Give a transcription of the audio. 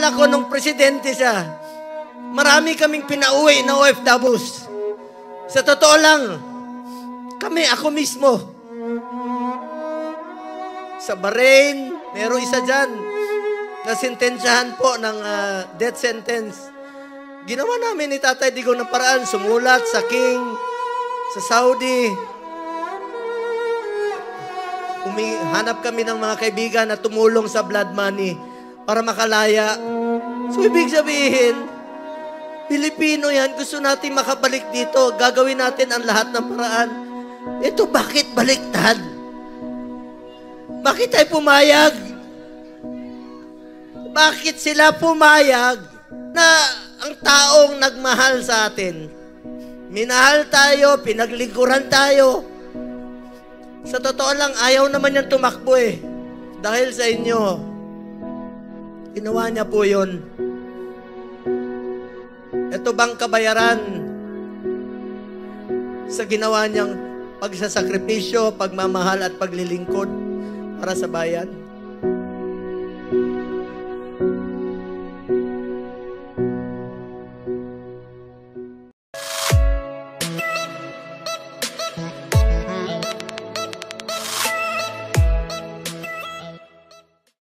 naalala ko nung presidente siya, marami kaming pinauwi na OFWs. Sa totoo lang, ako mismo. Sa Bahrain, meron isa dyan na sentensyahan po ng death sentence. Ginawa namin ni Tatay Digong ng paraan, sumulat sa King, sa Saudi. Hanap kami ng mga kaibigan na tumulong sa blood money para makalaya. So, ibig sabihin, Pilipino yan, gusto natin makabalik dito. Gagawin natin ang lahat ng paraan. Ito, bakit baliktad? Bakit tayo pumayag? Bakit sila pumayag na ang taong nagmahal sa atin? Minahal tayo, pinaglingkuran tayo. Sa totoo lang, ayaw naman yan tumakbo eh. Dahil sa inyo, ginawa niya po yun. Ito bang kabayaran sa ginawa niyang pagsasakripisyo, pagmamahal at paglilingkod para sa bayan?